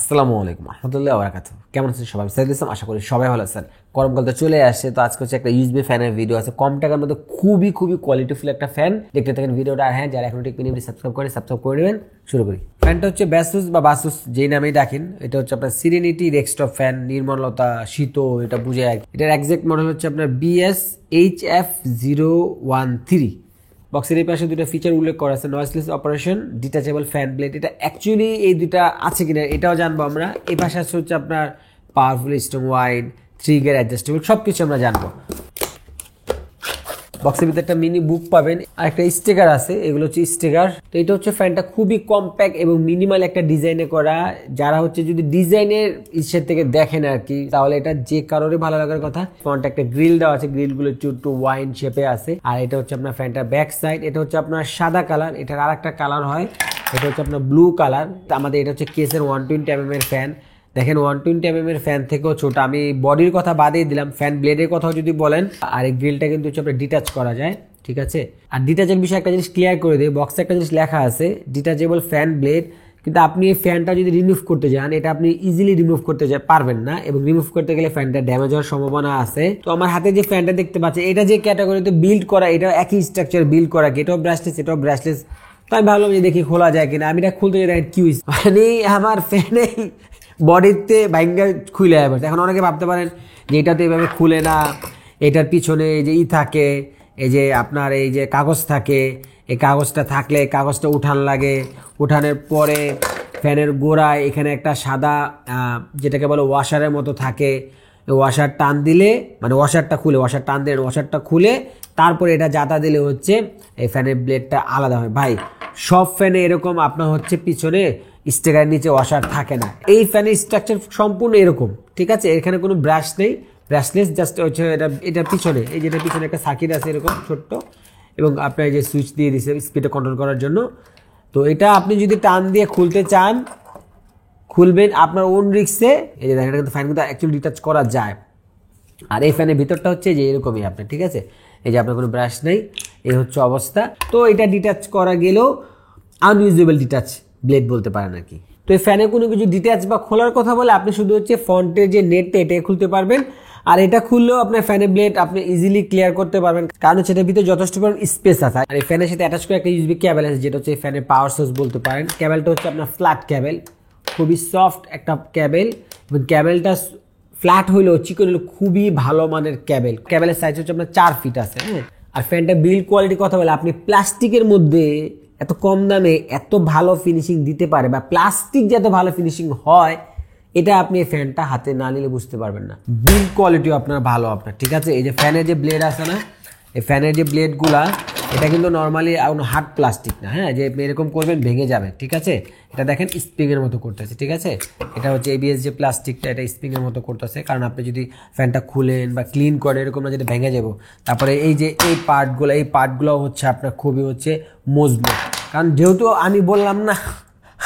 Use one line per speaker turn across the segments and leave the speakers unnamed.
আসসালামু আলাইকুম রহমতুল্লাহ বারাকাতুহু। কেমন আছেন সবাই? সাইদুল ইসলাম, আশা করি সবাই ভালো আছেন। গরমকাল তো চলে আসছে, তো আজকে হচ্ছে একটা ইউএসবি ফ্যানের ভিডিও আছে। কম টাকার মধ্যে খুবই কোয়ালিটিফুল একটা ফ্যান। দেখতে থাকেন ভিডিওটা। আর হ্যাঁ, যারা এখনো টেকনিকলি সাবস্ক্রাইব করে নেবেন। শুরু করি। ফ্যানটা হচ্ছে ব্যাসুস বা বাসুস যেই নামেই ডাকেন, এটা হচ্ছে আপনার সিরেনিটি ডেস্কটপ ফ্যান। নির্মলতা, শীত, এটা বুঝে। এটার একজ্যাক্ট মডেল হচ্ছে আপনার BS-HF013। বক্সের এই পাশে দুটো ফিচার উল্লেখ করা আছে, noiseless operation, detachable fan blade. এটা অ্যাকচুয়ালি এই দুটা আছে কিনা এটাও জানবো আমরা। এই পাশে আছে হচ্ছে আপনার powerful strong wide, trigger adjustable, সব কিছু আমরা জানবো। বক্সের ভিতরে একটা মিনি বুক পাবেন আর একটা স্টিকার আছে, এগুলো হচ্ছে স্টিকার। তো এটা হচ্ছে ফ্যানটা খুবই কম্প্যাক্ট এবং মিনিমাল একটা ডিজাইনে করা। যারা হচ্ছে যদি ডিজাইনের ইচ্ছের থেকে দেখেন আর কি, তাহলে এটা যে কারোরই ভালো লাগার কথা। ফ্রন্টে একটা গ্রিল দেওয়া আছে, গ্রিলগুলো একটু ওয়াইন শেপে আছে। আর এটা হচ্ছে আপনার ফ্যানটা ব্যাক সাইড। এটা হচ্ছে আপনার সাদা কালার, এটার আর একটা কালার হয়, এটা হচ্ছে আপনার ব্লু কালার। আমাদের এটা হচ্ছে কেসের 120 mm ফ্যান। দেখেন 120 mm এর ফ্যান থেকেও ছোট। আমি বডির কথা বাদেই দিলাম, ফ্যান ব্লেডের কথাও যদি বলেন, আর এই গ্রিলটা কিন্তু হচ্ছে আপনার ডিটাচ করা যায়, ঠিক আছে। আর ডিটাচের বিষয়ে একটা জিনিস ক্লিয়ার করে দিই, বক্সে একটা জিনিস লেখা আছে ডিটাচেবল ফ্যান ব্লেড। কিন্তু আপনি এই ফ্যানটা যদি রিমুভ করতে যান, এটা আপনি ইজিলি রিমুভ করতে পারবেন না, এবং রিমুভ করতে গেলে ফ্যানটা ড্যামেজ হওয়ার সম্ভাবনা আছে। তো আমার হাতে যে ফ্যানটা দেখতে পাচ্ছি, এটা যে ক্যাটাগরিতে বিল্ড করা, এটা একই স্ট্রাকচার বিল্ড করা, এটাও ব্রাশলেস এটাও ব্রাশলেস। তো আমি ভাবলাম যে দেখি খোলা যায় কিনা। আমি এটা খুলতে যাই, দেখেন কি মানে আমার ফ্যানে বডিতে ভাইঙ্গা খুলে যাবে। এখন অনেকে ভাবতে পারেন যে এটা তো এইভাবে খুলে না, এটার পিছনে এই যে থাকে, এই যে আপনার এই যে কাগজ থাকে, এই কাগজটা থাকলে কাগজটা উঠান লাগে, উঠানোর পরে ফ্যানের গোড়ায় এখানে একটা সাদা যেটাকে বলে ওয়াশারের মতো থাকে, ওয়াশার টান দিলে, মানে ওয়াশারটা খুলে, ওয়াশার টান দিলে ওয়াশারটা খুলে তারপরে এটা জাতা দিলে হচ্ছে এই ফ্যানের ব্লেডটা আলাদা হয়। ভাই সব ফ্যানে এরকম আপনার হচ্ছে পিছনে স্টিকারের নিচে ওয়াশার থাকে না। এই ফ্যানের স্ট্রাকচার সম্পূর্ণ এরকম, ঠিক আছে। এখানে কোনো ব্রাশ নেই, ব্রাশলেস, জাস্ট হচ্ছে এটার পিছনে, এই যেটার পিছনে একটা সার্কিট আছে এরকম ছোট্ট, এবং আপনার এই যে সুইচ দিয়ে দিচ্ছে স্পিডে কন্ট্রোল করার জন্য। তো এটা আপনি যদি টান দিয়ে খুলতে চান খুলবেন আপনার ওন রিক্সে। এই যে দেখেন কিন্তু ফ্যান কিন্তু অ্যাকচুয়ালি ডিটাচ করা যায়। আর এই ফ্যানের ভিতরটা হচ্ছে যে এরকমই আপনার, ঠিক আছে। এই যে আপনার কোনো ব্রাশ নেই, এই হচ্ছে অবস্থা। তো এটা ডিটাচ করা গেলেও আনইউজেবল ডিটাচ ব্লেড বলতে পারেন আর কি। তো এই ফ্যানে কোনো কিছু ডিটাচ বা খোলার কথা বলে আপনি শুধু হচ্ছে ফ্রন্টের যে নেটটা এটাই খুলতে পারবেন। আর এটা খুললেও আপনার ফ্যানের ব্লেড আপনি ইজিলি ক্লিয়ার করতে পারবেন, কারণ হচ্ছে এটার ভিতরে যথেষ্ট পরিমাণ স্পেস আছে। আর এই ফ্যানের সাথে অ্যাটাচ করে একটা ইউএসবি ক্যাবেল আছে, যেটা হচ্ছে ফ্যানের পাওয়ার সোর্স বলতে পারেন। ক্যাবেলটা হচ্ছে আপনার ফ্ল্যাট ক্যাবেল, খুবই সফট একটা ক্যাবেল, এবং ক্যাবেলটা ফ্ল্যাট হইলেও চিকন হইলেও খুবই ভালো মানের ক্যাবেল। ক্যাবেলের সাইজ হচ্ছে আপনার 4 ফিট আছে, হ্যাঁ। আর ফ্যানটা বিল্ড কোয়ালিটির কথা বলে, আপনি প্লাস্টিকের মধ্যে এত কম দামে এত ভালো ফিনিশিং দিতে পারে, বা প্লাস্টিক যে এত ভালো ফিনিশিং হয়, এটা আপনি এই ফ্যানটা হাতে না নিলে বুঝতে পারবেন না। বিল্ড কোয়ালিটিও আপনার ভালো আপনার, ঠিক আছে। এই যে ফ্যানের যে ব্লেড আছে না, এই ফ্যানের যে ব্লেডগুলা, এটা কিন্তু নর্মালি হার্ড প্লাস্টিক না, হ্যাঁ, যে এরকম করবেন ভেঙে যাবে, ঠিক আছে। এটা দেখেন স্প্রিংয়ের মতো করতেছে, ঠিক আছে। এটা হচ্ছে ABS যে প্লাস্টিকটা, এটা স্প্রিংয়ের মতো করতেছে, কারণ আপনি যদি ফ্যানটা খুলেন বা ক্লিন করেন এরকম না যেটা ভেঙে যাবো। তারপরে এই যে এই পার্টগুলো হচ্ছে আপনার খুবই হচ্ছে মজবুত, কারণ যেহেতু আমি বললাম না,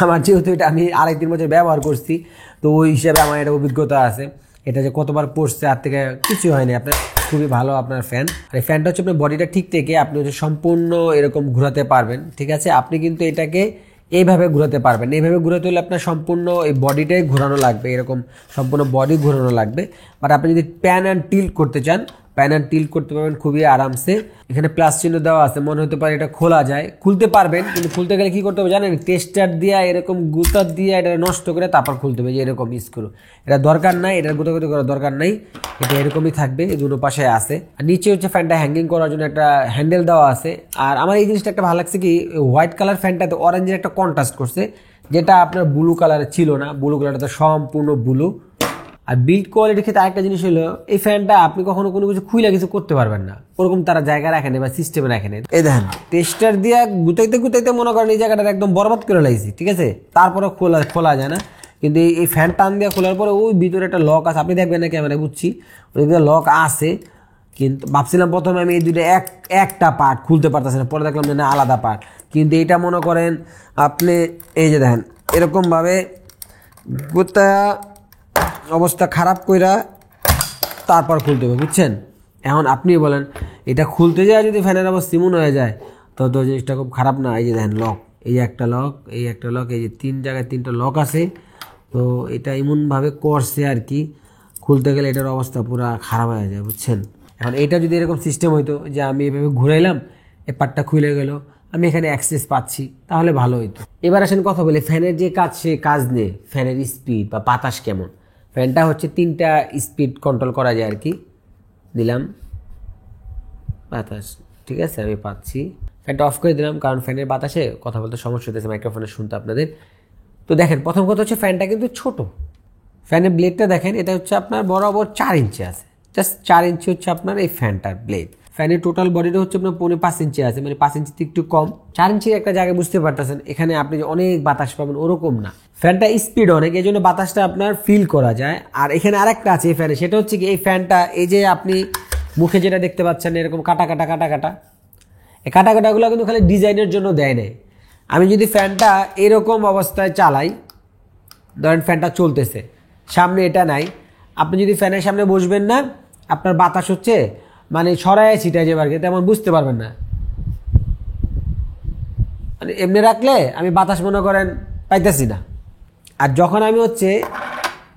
আমার যেহেতু এটা আমি 2.5-3 বছর ব্যবহার করছি, তো ওই হিসাবে আমার একটা অভিজ্ঞতা আছে। এটা যে কতবার পড়ছে আর থেকে কিছু হয়নি আপনার, খুবই ভালো আপনার ফ্যান। আর এই ফ্যানটা হচ্ছে আপনার বডিটা ঠিক থেকে আপনি হচ্ছে সম্পূর্ণ এরকম ঘোরাতে পারবেন, ঠিক আছে। আপনি কিন্তু এটাকে এইভাবে ঘোরাতে পারবেন, এইভাবে ঘোরাতে হলে আপনার সম্পূর্ণ এই বডিটাই ঘোরানো লাগবে, এরকম সম্পূর্ণ বডি ঘোরানো লাগবে। বাট আপনি যদি প্যান অ্যান্ড টিল্ট করতে চান, প্যান অ্যান্ড টিল্ট করতে পারবেন খুবই আরামসে। এখানে প্লাস চিহ্ন দেওয়া আছে, মনে হতে পারে এটা খোলা যায়, খুলতে পারবেন, কিন্তু খুলতে গেলে কি করতে হবে জানেন? টেস্টার দিয়ে এরকম গুতা দিয়ে এটা নষ্ট করে তারপর খুলতে হবে, যে এরকম স্ক্রু। এটা দরকার নাই, এটার গুতাগুতি করার দরকার নাই, এটা এরকমই থাকবে, এই দুটো পাশে আছে। আর নিচে হচ্ছে ফ্যানটা হ্যাঙ্গিং করার জন্য একটা হ্যান্ডেল দেওয়া আছে। আর আমার এই জিনিসটা একটা ভালো লাগছে কি, হোয়াইট কালার ফ্যানটাতে অরেঞ্জের একটা কন্ট্রাস্ট করছে, যেটা আপনার ব্লু কালারে ছিল না। ব্লু কালারটা সম্পূর্ণ ব্লু। আর বিল্ড কোয়ালিটির ক্ষেত্রে আরেকটা জিনিস হলো, এই ফ্যানটা আপনি কখনো কোনো কিছু খুইলা কিছু করতে পারবেন না, ওরকম তারা জায়গা রাখেনি বা সিস্টেমে রাখেনি। এই দেখেন টেস্টার দিয়ে গুতাইতে মনে করেন এই জায়গাটা একদম বরবাদ করে লাগছে, ঠিক আছে। তারপরে খোলা যায় না, কিন্তু এই ফ্যান টান দিয়ে খোলার পরে ওই ভিতরে একটা লক আছে, আপনি দেখবেন না ক্যামেরায়, বুঝছি ওই লক আছে। কিন্তু ভাবছিলাম প্রথমে আমি এই দুটো একটা পার্ট খুলতে পারতেছি না, পরে দেখলাম যে না আলাদা পার্ট। কিন্তু এইটা মনে করেন আপনি এই যে দেখেন এরকমভাবে গোটা অবস্থা খারাপ কইরা তারপর খুলতে হবে, বুঝছেন। এখন আপনি বলেন এটা খুলতে যায় যদি ফ্যানের অবস্থা সিমন হয়ে যায়, তো জিনিসটা খুব খারাপ না। এই যে দেখেন লক, এই একটা লক, এই একটা লক, এই যে 3 জায়গায় 3টা লক আছে। তো এটা এমনভাবে করছে আর কি, খুলতে গেলে এটার অবস্থা পুরো খারাপ হয়ে যায়, বুঝছেন। এখন এটা যদি এরকম সিস্টেম হইতো যে আমি এভাবে ঘুরাইলাম, এই পার্টটা খুলে গেল, আমি এখানে অ্যাক্সেস পাচ্ছি, তাহলে ভালো হইতো। এবার আসেন কথা বলি ফ্যানের যে কাজ, সে কাজ নিয়ে। ফ্যানের স্পিড বা বাতাস কেমন। ফ্যানটা হচ্ছে 3টা স্পিড কন্ট্রোল করা যায় আর কি। দিলাম বাতাস, ঠিক আছে, আমি পাচ্ছি। ফ্যানটা অফ করে দিলাম, কারণ ফ্যানের বাতাসে কথা বলতে সমস্যা হতেছে, মাইক্রোফোনে শুনতে আপনাদের। তো দেখেন, প্রথম কথা হচ্ছে ফ্যানটা কিন্তু ছোট। ফ্যানের ব্লেডটা দেখেন, এটা হচ্ছে আপনার বরাবর 4 ইঞ্চি আছে, জাস্ট 4 ইঞ্চি হচ্ছে আপনার এই ফ্যানটার ব্লেড। ফ্যানের টোটাল বডিটা হচ্ছে আপনার 5.5 ইঞ্চি আছে, মানে 5 ইঞ্চি একটু কম। 4 ইঞ্চির একটা জায়গায় বুঝতে পারতেছেন, এখানে আপনি যে অনেক বাতাস পাবেন ওরকম না। ফ্যানটা স্পিড অনেক, এই জন্য বাতাসটা আপনার ফিল করা যায়। আর এখানে আরেকটা আছে এই ফ্যানে, সেটা হচ্ছে কি এই ফ্যানটা, এই যে আপনি মুখে যেটা দেখতে পাচ্ছেন এরকম কাটা কাটা কাটা কাটা, এই কাটা কাটাগুলো কিন্তু খালি ডিজাইনের জন্য দেয় নাই। আমি যদি ফ্যানটা এরকম অবস্থায় চালাই, ধরেন ফ্যানটা চলতেছে, সামনে এটা নাই, আপনি যদি ফ্যানের সামনে বসবেন না, আপনার বাতাস হচ্ছে মানে ছড়ায় ছিটায় যাবে আর কি, তেমন বুঝতে পারবেন না। মানে এমনি রাখলে আমি বাতাস মনে করেন পাইতেছি না। আর যখন আমি হচ্ছে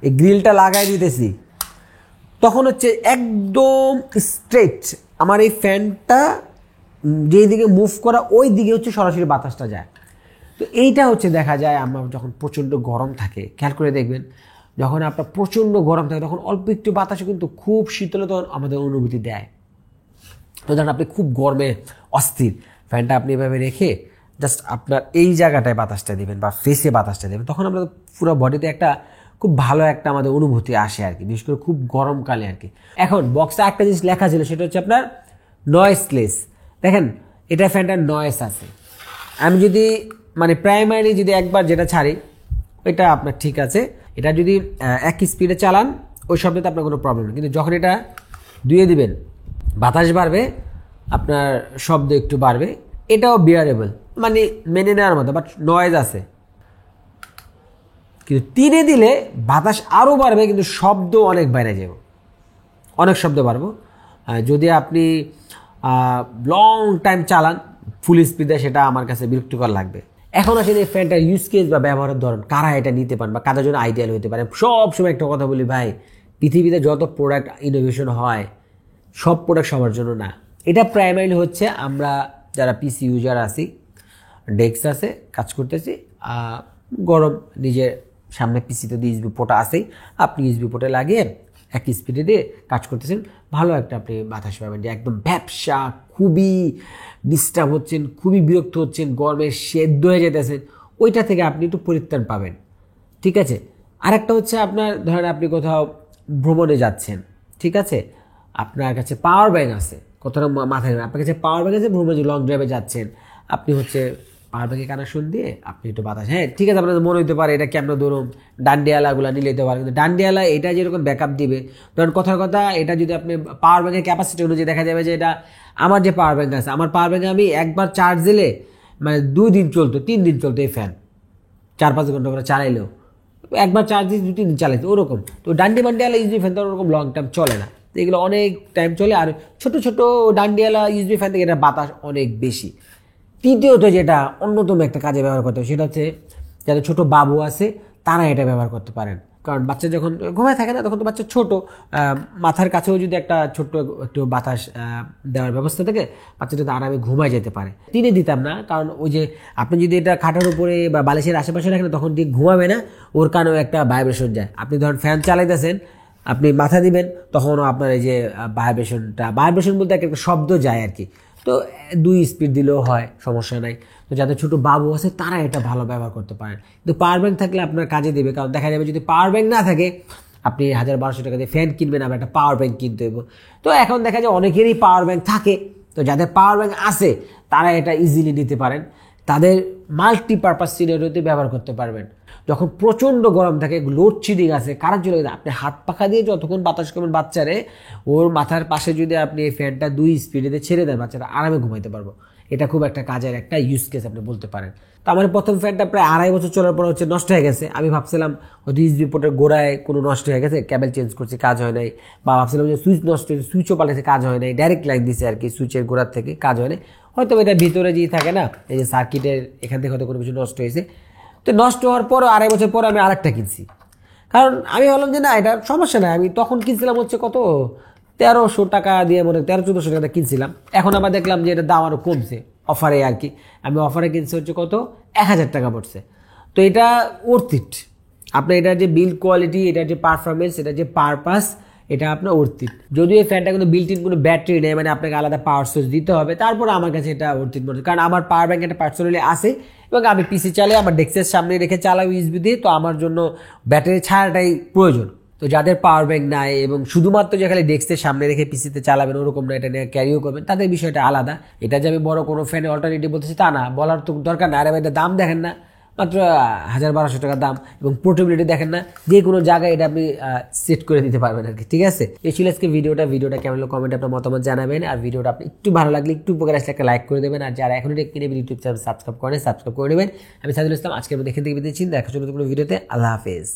এই গ্রিলটা লাগাই দিতেছি, তখন হচ্ছে একদম স্ট্রেট আমার এই ফ্যানটা যেই দিকে মুভ করা, ওই দিকে হচ্ছে সরাসরি বাতাসটা যায়। তো এইটা হচ্ছে দেখা যায় আমরা যখন প্রচণ্ড গরম থাকে, খেয়াল করে দেখবেন, যখন আপনার প্রচণ্ড গরম থাকে তখন অল্প একটু বাতাসে কিন্তু খুব শীতলতা আমাদের অনুভূতি দেয়। তো ধরেন আপনি খুব গরমে অস্থির, ফ্যানটা আপনি এভাবে রেখে জাস্ট আপনার এই জায়গাটায় বাতাসটা দিবেন বা ফেসে বাতাসটা দেবেন, তখন আমরা পুরো বডিতে একটা খুব ভালো একটা আমাদের অনুভূতি আসে আর কি, বিশেষ করে খুব গরমকালে আর কি। এখন বক্সে একটা জিনিস লেখা ছিল, সেটা হচ্ছে আপনার নয়েসলেস। দেখেন এটা ফ্যানটার নয়েস আছে। আমি যদি মানে প্রাইমারি যদি একবার যেটা ছাড়ি, ওইটা আপনার ঠিক আছে। এটা যদি এক স্পিডে চালান, ওই শব্দতে আপনার কোনো প্রবলেম নেই। কিন্তু যখন এটা ধুয়ে দিবেন, বাতাস বাড়বে, আপনার শব্দ একটু বাড়বে, এটাও বিয়ারেবল, মানে মেনে নেওয়ার মতো, বাট নয়েজ আছে। কিন্তু 3-এ দিলে বাতাস আরও বাড়বে, কিন্তু শব্দ অনেক বাইরে যাব, অনেক শব্দ বাড়বো। যদি আপনি লং টাইম চালান ফুল স্পিডে, সেটা আমার কাছে বিরক্তিকর লাগবে। এখন আসলে এই ফ্যানটার ইউজ কেস বা ব্যবহারের ধরন, কারা এটা নিতে পারেন বা কাদের জন্য আইডিয়াল হতে পারে। সব সময় একটা কথা বলি ভাই, পৃথিবীতে যত প্রোডাক্ট ইনোভেশন হয়, সব প্রোডাক্ট সবার জন্য না। এটা প্রাইমারিলি হচ্ছে আমরা যারা পিসি ইউজার আছি, ডেস্ক আছে, কাজ করতেছি, গরম, নিজের সামনে পিসিতে দিয়ে ইউএসবি পোর্ট আছেই, আপনি ইউএসবি পোর্টে লাগিয়ে এক স্পিডে দিয়ে কাজ করতেছেন, ভালো একটা আপনি বাতাস পাবেন। যে একদম ব্যবসা খুবই ডিস্টার্ব হচ্ছেন, খুবই বিরক্ত হচ্ছেন, গরমে সেদ্ধ হয়ে যেতেছেন, ওইটা থেকে আপনি একটু পরিত্রাণ পাবেন, ঠিক আছে। আরেকটা হচ্ছে আপনার ধরেন আপনি কোথাও ভ্রমণে যাচ্ছেন, ঠিক আছে, আপনার কাছে পাওয়ার ব্যাংক আছে, কতটা মাথায় আপনার কাছে পাওয়ার ব্যাংক আছে, ভ্রমণে লং ড্রাইভে যাচ্ছেন, আপনি হচ্ছে পাওয়ার ব্যাংকে কানেকশন দিয়ে আপনি একটু বাতাস, হ্যাঁ ঠিক আছে, আপনাদের মনে হতে পারে এটা কেমন ধরুন ডান্ডিয়ালাগুলো নিলে দিতে পারে, কিন্তু ডান্ডিয়ালা এটা যেরকম ব্যাকআপ দিবে, ধরেন কথার কথা, এটা যদি আপনি পাওয়ার ব্যাংকের ক্যাপাসিটি অনুযায়ী দেখা যাবে যে এটা আমার যে পাওয়ার ব্যাংক আছে, আমার পাওয়ার ব্যাংকে আমি একবার চার্জ দিলে মানে 2 দিন চলতো, 3 দিন চলতো এই ফ্যান, 4-5 ঘন্টা করে চালাইলেও, একবার চার্জ দিয়ে 2-3 দিন চালাইতো ওরকম। তো ডান্ডিয়ালা ইউএসবি ফ্যান তো ওরকম লং টাইম চলে না, এগুলো অনেক টাইম চলে। আর ছোট ছোট ডান্ডিয়ালা ইউএসবি ফ্যান থেকে এটা বাতাস অনেক বেশি। তৃতীয়ত যেটা অন্যতম একটা কাজে ব্যবহার করতে হবে, সেটা হচ্ছে যাদের ছোট বাবু আছে তারা এটা ব্যবহার করতে পারেন। কারণ বাচ্চা যখন ঘুমায় থাকে না, তখন তো বাচ্চা ছোট, মাথার কাছেও যদি একটা ছোট্ট একটু বাতাস দেওয়ার ব্যবস্থা থাকে, বাচ্চা যদি আরামে ঘুমায় যেতে পারে। 3-এ দিতাম না, কারণ ওই যে আপনি যদি এটা খাটের উপরে বা বালিশের আশেপাশে রাখেন, তখন ঠিক ঘুমাবে না, ওর কারণেও একটা ভাইব্রেশন যায়। আপনি ধরেন ফ্যান চালাইতেছেন, আপনি মাথা দিবেন, তখনও আপনার এই যে ভাইব্রেশন বলতে একটা শব্দ যায় আর কি। তো 2 স্পিড দিলেও হয়, সমস্যা নাই। তো যাদের ছোটো বাবু আছে তারা এটা ভালো ব্যবহার করতে পারেন। কিন্তু পাওয়ার ব্যাংক থাকলে আপনার কাজে দেবে, কারণ দেখা যাবে যদি পাওয়ার ব্যাংক না থাকে, আপনি 1000-1200 টাকা দিয়ে ফ্যান কিনবেন, আবার একটা পাওয়ার ব্যাংক কিনতে হবে। তো এখন দেখা যায় অনেকেরই পাওয়ার ব্যাংক থাকে, তো যাদের পাওয়ার ব্যাংক আছে তারা এটা ইজিলি নিতে পারেন, তাদের মাল্টিপারপাস সিনারিওতে ব্যবহার করতে পারবেন। যখন প্রচণ্ড গরম থাকে, লোডশেডিং আছে, কারেন্ট চলে গেছে, আপনি হাত পাখা দিয়ে যতক্ষণ বাতাস করবেন বাচ্চারে, ওর মাথার পাশে যদি আপনি এই ফ্যানটা 2 স্পিডে ছেড়ে দেন, বাচ্চারা আরামে ঘুমাইতে পারবো। এটা খুব একটা কাজের একটা ইউজ কেস আপনি বলতে পারেন। তো আমার প্রথম ফ্যানটা প্রায় 2.5 বছর চলার পর হচ্ছে নষ্ট হয়ে গেছে। আমি ভাবছিলাম হয়তো ইউএসবি পোর্টের গোড়ায় কোনো নষ্ট হয়ে গেছে, কেবল চেঞ্জ করছি, কাজ হয় নাই, বা ভাবছিলাম যে সুইচ নষ্ট হয়েছে, সুইচও পাল্টেছে, কাজ হয় নাই, ডাইরেক্ট লাইন দিছে আর কি সুইচের গোড়ার থেকে, কাজ হয় নাই। হয়তো এটা ভিতরে যেই থাকে না, এই যে সার্কিটের এখান থেকে হয়তো কোনো কিছু নষ্ট হয়েছে। তো নষ্ট হওয়ার পরও 2.5 বছর পর আমি আরেকটা কিনছি, কারণ আমি ভাবলাম যে না এটা সমস্যা নাই, আমি তখন কিনছিলাম হচ্ছে কত 1300 টাকা দিয়ে, মনে 1300-1400 টাকা কিনছিলাম। এখন আবার দেখলাম যে এটার দাম আরও কমছে অফারে আর কি। আমি অফারে কিনছি হচ্ছে কত 1000 টাকা পড়ছে। তো এটা ওর্থ ইট। আপনার এটার যে বিল্ড কোয়ালিটি, এটার যে পারফরমেন্স, এটার যে পারপাস, এটা আপনার ওর্থ ইট। যদিও এই ফ্যানটা কোনো বিল্ট ইন কোনো ব্যাটারি নেই, মানে আপনাকে আলাদা পাওয়ার সোর্স দিতে হবে, তারপর আমার কাছে এটা ওর্থ ইট মনে হয়। কারণ আমার পাওয়ার ব্যাংক একটা পার্সোনালি আছে এবং আমি পিসি চালাই, আমার ডেস্কের সামনে রেখে চালাই ইউএসবি দিয়ে। তো আমার জন্য ব্যাটারি ছাড়াটাই প্রয়োজন। তো যাদের পাওয়ার ব্যাংক নাই এবং শুধুমাত্র যে খালি ডেস্কের সামনে রেখে পিসিতে চালাবেন ওরকম না, এটা নিয়ে ক্যারিও করবেন, তাদের বিষয়টা আলাদা। এটা যে আমি বড় কোনো ফ্যানের অল্টারনেটিভ বলতেছি তা না, বলার তো দরকার না। আরে ভাই, এটা দাম দেখেন না, মাত্র 1000-1200 টাকা দাম, এবং পোর্টেবিলিটি দেখেন না, যে কোনো জায়গায় এটা আপনি সেট করে দিতে পারবেন আর কি। ঠিক আছে, এই ছিল আজকে ভিডিওটা কেমন হলো কমেন্টে আপনার মতামত জানাবেন। আর ভিডিওটা আপনি একটু ভালো লাগলে, একটু উপকার আসলে একটা লাইক করে দেবেন। আর যারা এখনো টেকনিক্যাল ইউটিউব চ্যানেল সাবস্ক্রাইব করে নেবেন। আমি সাইদুল ইসলাম, আজকের মধ্যে এখান থেকে বিদায় নিচ্ছি। দেখা হচ্ছে নতুন কোনো ভিডিওতে। আল্লাহ হাফেজ।